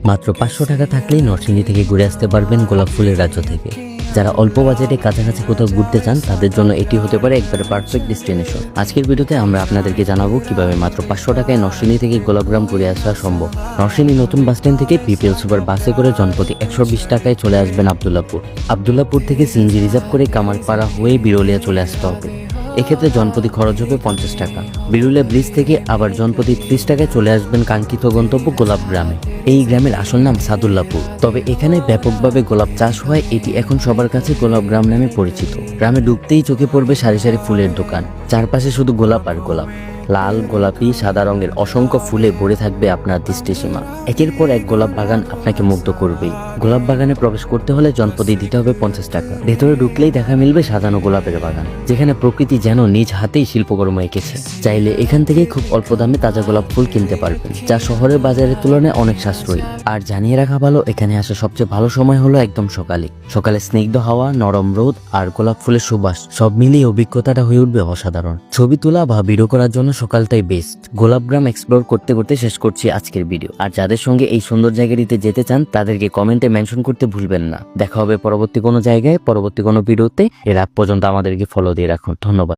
মাত্র 500 টাকা থাকলেই নরসিংদী থেকে ঘুরে আসতে পারবেন গোলাপ ফুলের রাজ্য থেকে। যারা অল্প বাজেটে কাছাকাছি কোথাও ঘুরতে চান তাদের জন্য এটি হতে পারে একবারে পারফেক্ট ডেস্টিনেশন। আজকের ভিডিওতে আমরা আপনাদেরকে জানাবো কিভাবে মাত্র 500 টাকায় নরসিংদী থেকে গোলাপগ্রাম ঘুরে আসা সম্ভব। নরসিংদী নতুন বাস স্ট্যান্ড থেকে পিপিএল সুপার বাসে করে জনপ্রতি 120 টাকায় চলে আসবেন আব্দুল্লাপুর থেকে সিএনজি রিজার্ভ করে কামারপাড়া হয়ে বিরলিয়া চলে আসতে হবে। এক্ষেত্রে জনপ্রতি খরচ হবে 50 টাকা। বিরুলিয়া ব্রিজ থেকে আবার জনপ্রতি 30 টাকায় চলে আসবেন কাঙ্ক্ষিত গন্তব্য গোলাপ গ্রামে। এই গ্রামের আসল নাম সাদুল্লাপুর, তবে এখানে ব্যাপকভাবে গোলাপ চাষ হয়, এটি এখন সবার কাছে গোলাপ গ্রাম নামে পরিচিত। গ্রামে ঢুকতেই চোখে পড়বে সারি সারি ফুলের দোকান, চারপাশে শুধু গোলাপ আর গোলাপ। লাল, গোলাপি, সাদা রঙের অসংখ্য ফুলে ভরে থাকবে আপনার দৃষ্টিসীমা। একের পর এক গোলাপ বাগান আপনাকে মুগ্ধ করবেই। গোলাপ বাগানে প্রবেশ করতে হলে জনপ্রতি দিতে হবে 50 টাকা। ভেতরে ঢুকলেই দেখা মিলবে সাজানো গোলাপের বাগান, যেখানে প্রকৃতি যেন নিজ হাতেই শিল্পকর্ম এঁকেছে। চাইলে এখান থেকেই খুব অল্প দামে তাজা গোলাপ ফুল কিনতে পারবেন, যা শহরের বাজারের তুলনায় অনেক সাশ্রয়ী। আর জানিয়ে রাখা ভালো, এখানে আসা সবচেয়ে ভালো সময় হলো একদম সকালে স্নিগ্ধ হাওয়া, নরম রোদ আর গোলাপ ফুলের সুবাস সব মিলিয়ে অভিজ্ঞতাটা হয়ে উঠবে অসাধারণ। ছবি তোলা বা ভিডিও করার জন্য সকালটাই বেস্ট। গোলাপগ্রাম এক্সপ্লোর করতে করতে শেষ করছি আজকের ভিডিও। আর যাদের সঙ্গে এই সুন্দর জায়গাটিতে যেতে চান তাদেরকে কমেন্টে মেনশন করতে ভুলবেন না। দেখা হবে পরবর্তী কোনো জায়গায়, পরবর্তী কোনো ভিডিওতে। এর আগ পর্যন্ত আমাদেরকে ফলো দিয়ে রাখুন। ধন্যবাদ।